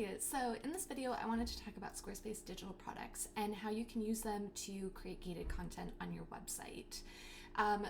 Hi, so in this video I wanted to talk about Squarespace digital products and how you can use them to create gated content on your website.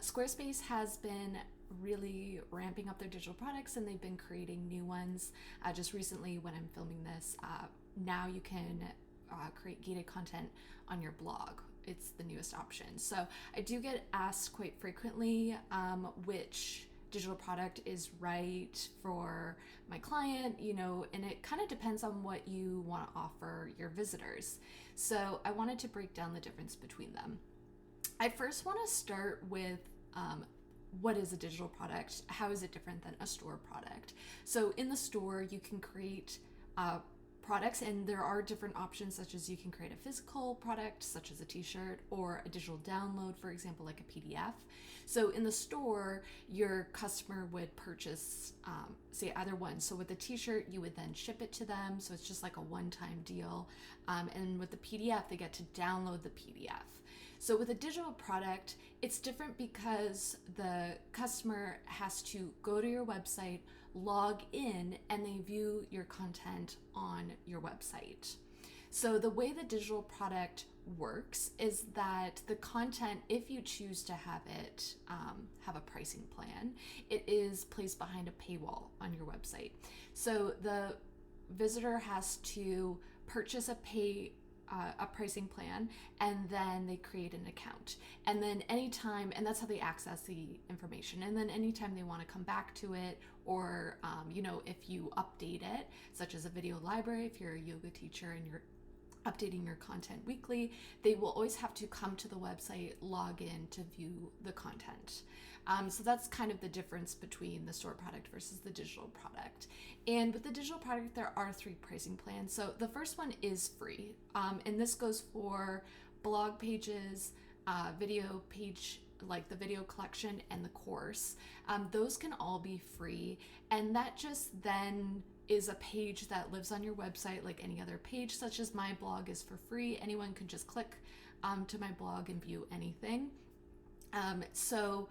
Squarespace has been really ramping up their digital products and they've been creating new ones. Just recently when I'm filming this, now you can create gated content on your blog. It's the newest option. So I do get asked quite frequently which digital product is right for my client, and it kind of depends on what you want to offer your visitors. So I wanted to break down the difference between them. I first want to start with what is a digital product? How is it different than a store product? So in the store, you can create products, and there are different options, such as you can create a physical product such as a t-shirt, or a digital download, for example, like a PDF. So in the store, your customer would purchase say either one. So with the t-shirt, you would then ship it to them, so it's just like a one-time deal, and with the PDF, they get to download the PDF. So with a digital product, it's different because the customer has to go to your website, log in, and they view your content on your website. So the way the digital product works is that the content, if you choose to have it have a pricing plan, it is placed behind a paywall on your website. So the visitor has to purchase a pricing plan, and then they create an account, and then anytime, and that's how they access the information, and then anytime they want to come back to it, or if you update it, such as a video library, if you're a yoga teacher and you're updating your content weekly, they will always have to come to the website, log in to view the content. So that's kind of the difference between the store product versus the digital product. And with the digital product, there are 3 pricing plans. So the first one is free, and this goes for blog pages, video page, like the video collection and the course. Those can all be free, and that just then is a page that lives on your website like any other page, such as my blog is for free. Anyone can just click to my blog and view anything. So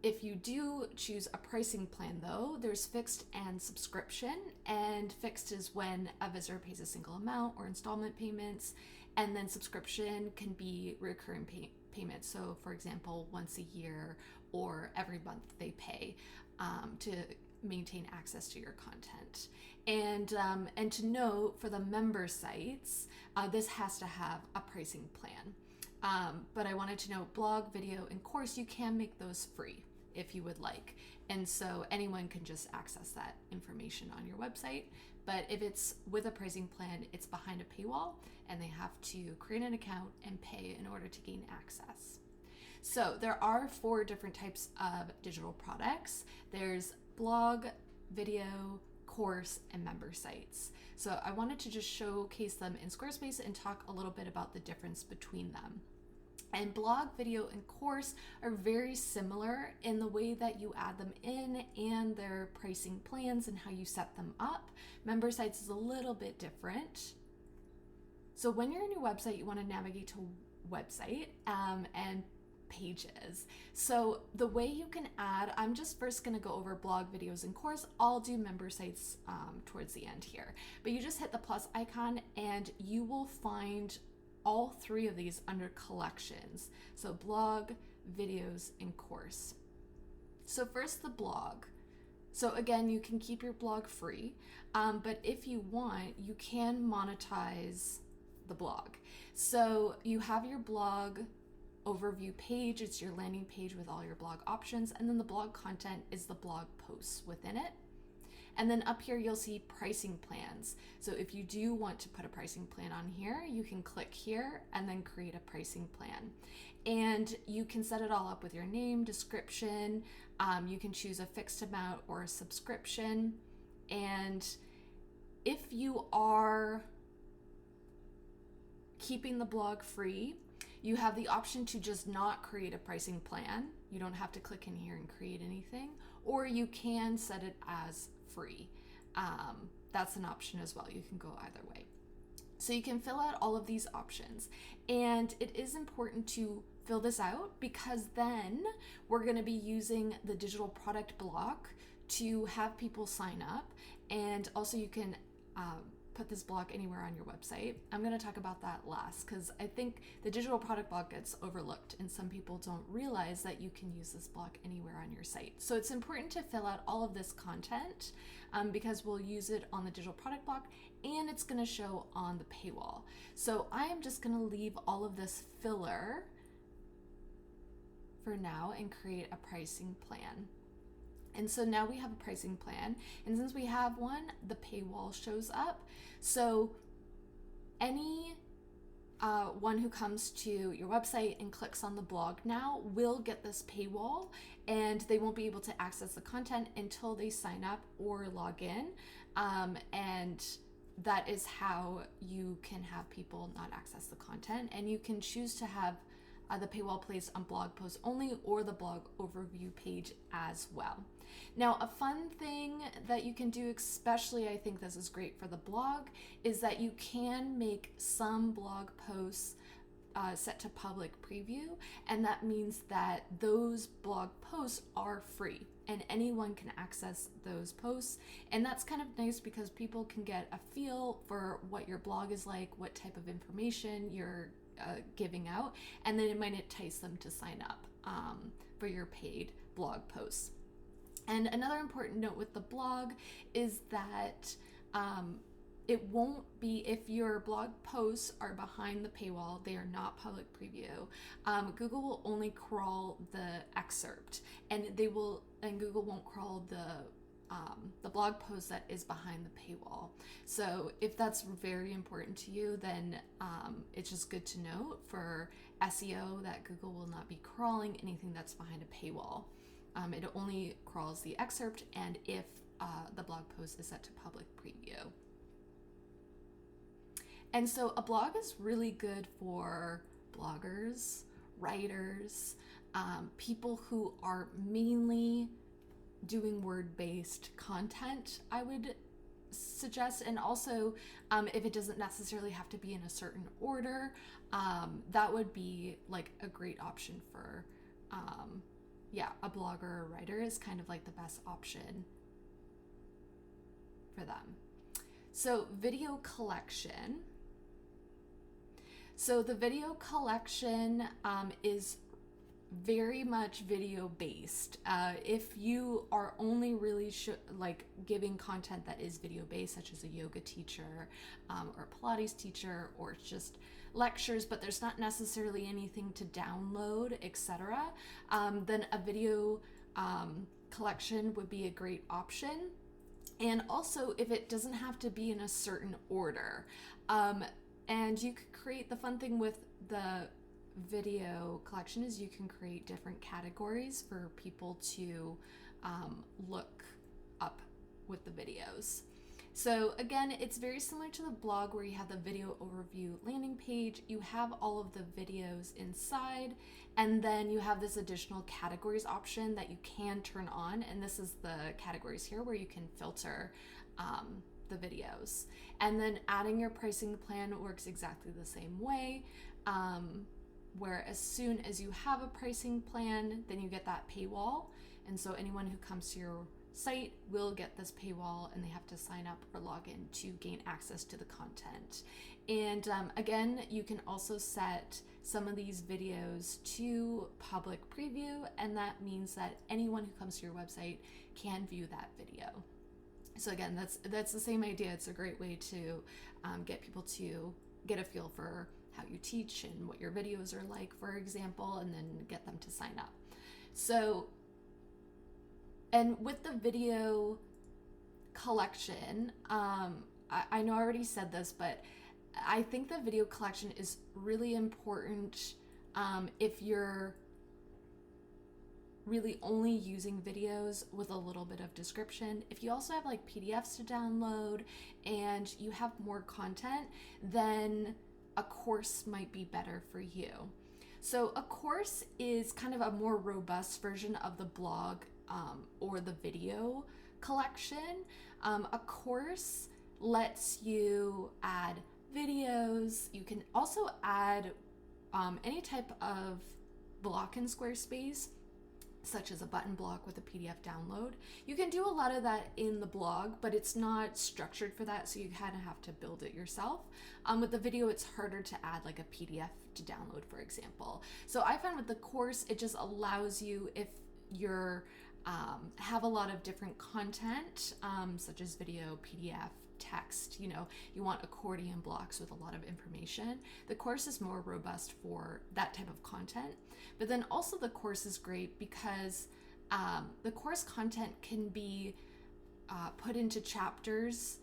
if you do choose a pricing plan, though, there's fixed and subscription, and fixed is when a visitor pays a single amount or installment payments, and then subscription can be recurring payments. So for example, once a year or every month they pay to maintain access to your content. And to note, for the member sites, this has to have a pricing plan. But I wanted to note, blog, video, and course, you can make those free if you would like. And so anyone can just access that information on your website. But if it's with a pricing plan, it's behind a paywall, and they have to create an account and pay in order to gain access. So there are 4 different types of digital products. There's blog, video, course, and member sites. So I wanted to just showcase them in Squarespace and talk a little bit about the difference between them. And blog, video, and course are very similar in the way that you add them in and their pricing plans and how you set them up. Member sites is a little bit different. So when you're on your website, you want to navigate to website and pages. So the way you can add, I'm just first going to go over blog, videos, and course. I'll do member sites towards the end here. But you just hit the plus icon and you will find all 3 of these under collections. So blog, videos, and course. So first, the blog. So again, you can keep your blog free, but if you want, you can monetize the blog. So you have your blog overview page, it's your landing page with all your blog options, and then the blog content is the blog posts within it. And then up here, you'll see pricing plans. So if you do want to put a pricing plan on here, you can click here and then create a pricing plan. And you can set it all up with your name, description. You can choose a fixed amount or a subscription. And if you are keeping the blog free, you have the option to just not create a pricing plan. You don't have to click in here and create anything, or you can set it as free. That's an option as well. You can go either way. So you can fill out all of these options, and it is important to fill this out because then we're going to be using the digital product block to have people sign up, and also you can put this blog anywhere on your website. I'm going to talk about that last because I think the digital product blog gets overlooked and some people don't realize that you can use this blog anywhere on your site. So it's important to fill out all of this content because we'll use it on the digital product blog and it's going to show on the paywall. So I am just going to leave all of this filler for now and create a pricing plan. And so now we have a pricing plan, and since we have one, the paywall shows up. So any one who comes to your website and clicks on the blog now will get this paywall, and they won't be able to access the content until they sign up or log in. And that is how you can have people not access the content, and you can choose to have the paywall placed on blog posts only or the blog overview page as well. Now, a fun thing that you can do, especially I think this is great for the blog, is that you can make some blog posts set to public preview, and that means that those blog posts are free and anyone can access those posts. And that's kind of nice because people can get a feel for what your blog is like, what type of information you're giving out, and then it might entice them to sign up for your paid blog posts. And another important note with the blog is that it won't be, if your blog posts are behind the paywall, they are not public preview. Google will only crawl the excerpt, and Google won't crawl the blog post that is behind the paywall. So if that's very important to you, then it's just good to note for SEO that Google will not be crawling anything that's behind a paywall. It only crawls the excerpt and if the blog post is set to public preview. And so a blog is really good for bloggers, writers, people who are mainly doing word-based content, I would suggest. And also if it doesn't necessarily have to be in a certain order, that would be like a great option for a blogger or writer is kind of like the best option for them. So video collection. So the video collection is very much video based. If you are only really giving content that is video based, such as a yoga teacher or a Pilates teacher, or just lectures, but there's not necessarily anything to download, etc., then a video collection would be a great option. And also, if it doesn't have to be in a certain order, and you could create, the fun thing with the video collection is you can create different categories for people to look up with the videos. So again, it's very similar to the blog where you have the video overview landing page, you have all of the videos inside, and then you have this additional categories option that you can turn on, and this is the categories here where you can filter the videos. And then adding your pricing plan works exactly the same way, where as soon as you have a pricing plan, then you get that paywall, and so anyone who comes to your site will get this paywall and they have to sign up or log in to gain access to the content. And again, you can also set some of these videos to public preview, and that means that anyone who comes to your website can view that video. So again, that's the same idea. It's a great way to get people to get a feel for how you teach and what your videos are like, for example, and then get them to sign up. So, and with the video collection, I know I already said this, but I think the video collection is really important if you're really only using videos with a little bit of description. If you also have like PDFs to download and you have more content, then a course might be better for you. So a course is kind of a more robust version of the blog or the video collection. A course lets you add videos. You can also add any type of block in Squarespace such as a button block with a PDF download. You can do a lot of that in the blog, but it's not structured for that, so you kind of have to build it yourself. With the video, it's harder to add like a PDF to download, for example. So I find with the course, it just allows you, if you're have a lot of different content, such as video, PDF, text, you want accordion blocks with a lot of information. The course is more robust for that type of content. But then also the course is great because the course content can be put into chapters.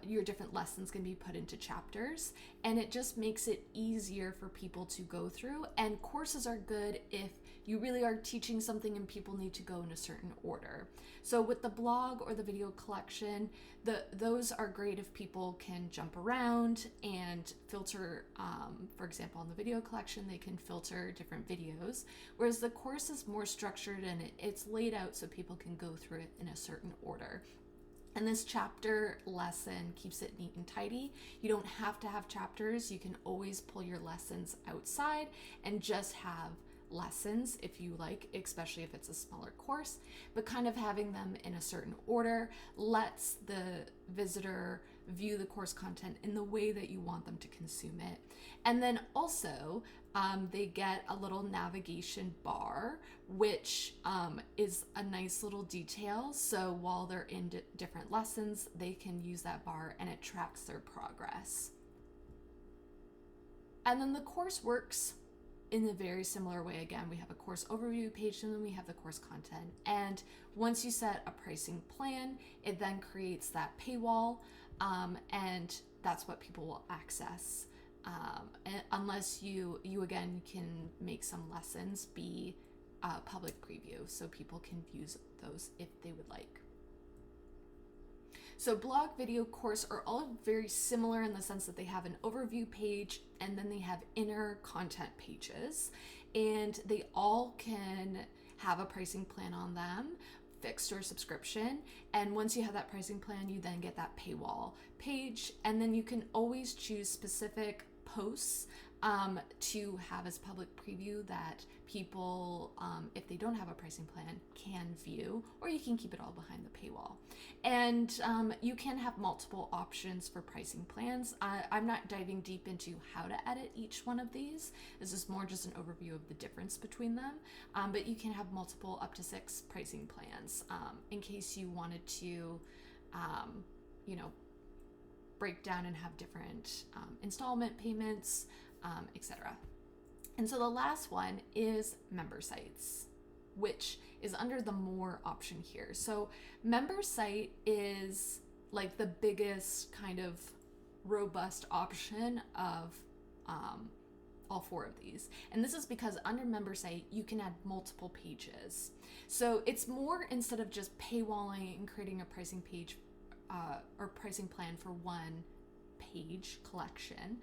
Your different lessons can be put into chapters, and it just makes it easier for people to go through. And courses are good if you really are teaching something and people need to go in a certain order. So with the blog or the video collection, those are great if people can jump around and filter. For example, on the video collection, they can filter different videos, whereas the course is more structured and it's laid out so people can go through it in a certain order. And this chapter lesson keeps it neat and tidy. You don't have to have chapters. You can always pull your lessons outside and just have lessons if you like, especially if it's a smaller course. But kind of having them in a certain order lets the visitor view the course content in the way that you want them to consume it. And then also they get a little navigation bar, which is a nice little detail. So while they're in different lessons, they can use that bar and it tracks their progress. And then the course works in a very similar way. Again, we have a course overview page and then we have the course content. And once you set a pricing plan, it then creates that paywall, and that's what people will access. Unless you again can make some lessons be public preview so people can view those if they would like. So blog, video, course are all very similar in the sense that they have an overview page and then they have inner content pages, and they all can have a pricing plan on them, fixed or subscription. And once you have that pricing plan, you then get that paywall page, and then you can always choose specific posts to have as public preview that people, if they don't have a pricing plan, can view, or you can keep it all behind the paywall. And you can have multiple options for pricing plans. I'm not diving deep into how to edit each one of these. This is more just an overview of the difference between them. But you can have multiple up to 6 pricing plans in case you wanted to, break down and have different installment payments, etc. And so the last one is member sites, which is under the more option here. So member site is like the biggest kind of robust option of all 4 of these. And this is because under member site, you can add multiple pages. So it's more, instead of just paywalling and creating a pricing page or pricing plan for one page collection,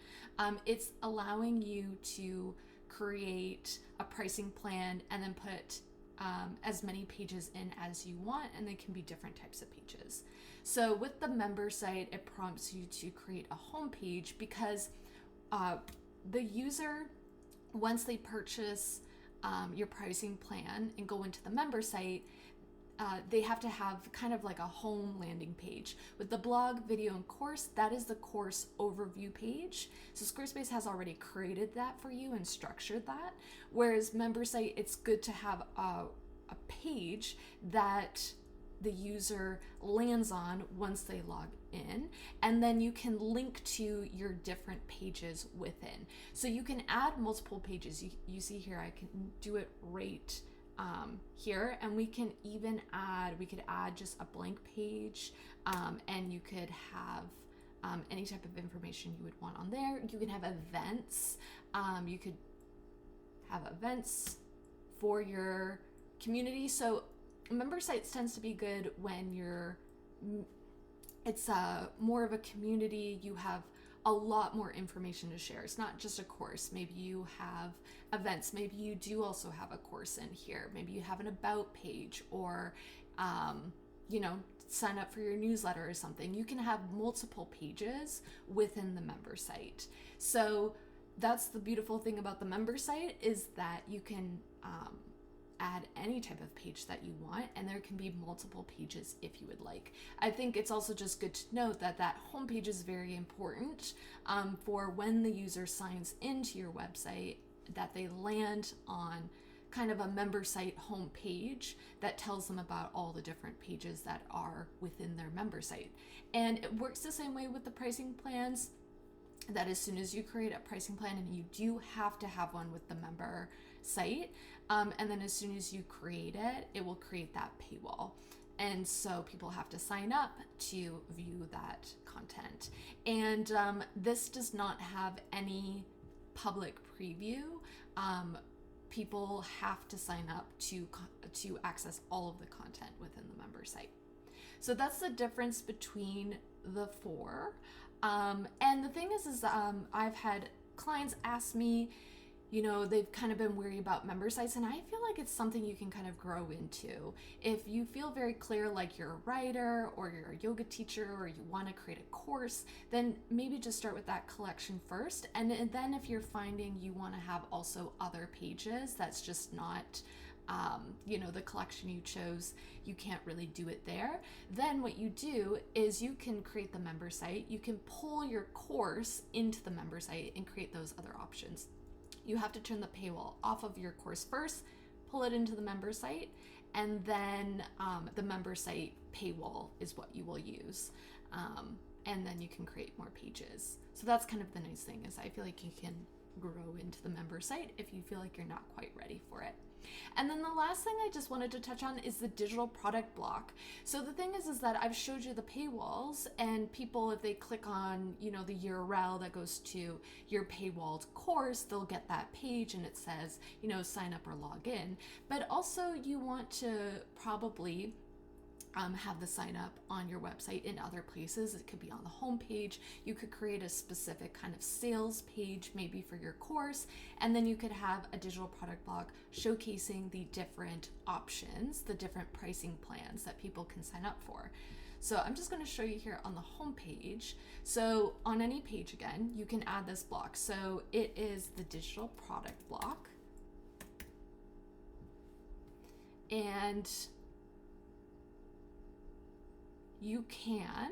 it's allowing you to create a pricing plan and then put as many pages in as you want, and they can be different types of pages. So with the member site, it prompts you to create a home page because the user, once they purchase your pricing plan and go into the member site, they have to have kind of like a home landing page. With the blog, video, and course, that is the course overview page. So Squarespace has already created that for you and structured that. Whereas member site, it's good to have a page that the user lands on once they log in, and then you can link to your different pages within. So you can add multiple pages. You see here, I can do it right here, and we could add just a blank page, and you could have any type of information you would want on there. You can have events. You could have events for your community. So member sites tends to be good when it's more of a community. You have a lot more information to share. It's not just a course. Maybe you have events. Maybe you do also have a course in here. Maybe you have an about page, or sign up for your newsletter or something. You can have multiple pages within the member site. So that's the beautiful thing about the member site, is that you can add any type of page that you want, and there can be multiple pages if you would like. I think it's also just good to note that that home page is very important for when the user signs into your website, that they land on kind of a member site home page that tells them about all the different pages that are within their member site. And it works the same way with the pricing plans, that as soon as you create a pricing plan, and you do have to have one with the member site, and then as soon as you create it, it will create that paywall. And so people have to sign up to view that content. And this does not have any public preview. People have to sign up to access all of the content within the member site. So that's the difference between the four. And the thing is I've had clients ask me, you know, they've kind of been worried about member sites, and I feel like it's something you can kind of grow into. If you feel very clear, like you're a writer or you're a yoga teacher or you want to create a course, then maybe just start with that collection first. And then if you're finding you want to have also other pages, that's just not the collection you chose, you can't really do it there, then what you do is you can create the member site, you can pull your course into the member site and create those other options. You have to turn the paywall off of your course first, pull it into the member site, and then the member site paywall is what you will use. And then you can create more pages. So that's kind of the nice thing, is I feel like you can grow into the member site if you feel like you're not quite ready for it. And then the last thing I just wanted to touch on is the digital product block. So the thing is that I've showed you the paywalls, and people, if they click on, the URL that goes to your paywalled course, they'll get that page and it says, sign up or log in. But also you want to probably have the sign up on your website in other places. It could be on the home page. You could create a specific kind of sales page maybe for your course, and then you could have a digital product blog showcasing the different options, the different pricing plans that people can sign up for. So I'm just going to show you here on the home page. So on any page, again, you can add this block. So it is the digital product block, and you can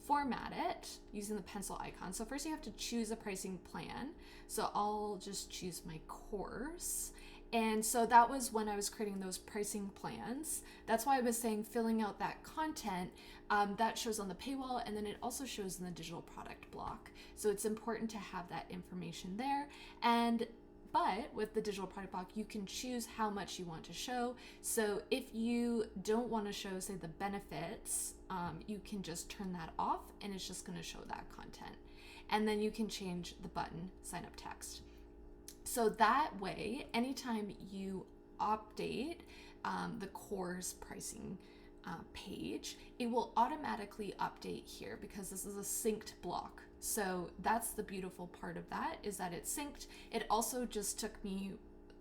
format it using the pencil icon. So first you have to choose a pricing plan. So I'll just choose my course. And so that was when I was creating those pricing plans. That's why I was saying filling out that content, that shows on the paywall, and then it also shows in the digital product block. So it's important to have that information there. But with the digital product block, you can choose how much you want to show. So if you don't want to show, say, the benefits, you can just turn that off and it's just going to show that content. And then you can change the button sign up text. So that way, anytime you update the course pricing page, it will automatically update here because this is a synced block. So that's the beautiful part of that, is that it's synced. It also just took me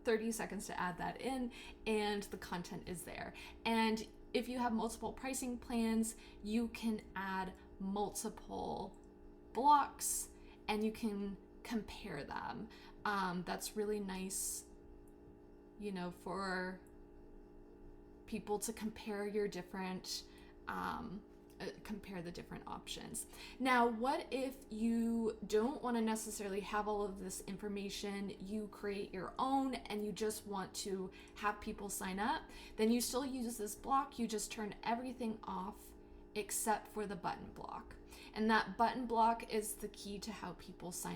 30 seconds to add that in, and the content is there. And if you have multiple pricing plans, you can add multiple blocks and you can compare them. That's really nice, for people to compare your different compare the different options. Now, what if you don't want to necessarily have all of this information, you create your own and you just want to have people sign up? Then you still use this block, you just turn everything off except for the button block. And that button block is the key to how people sign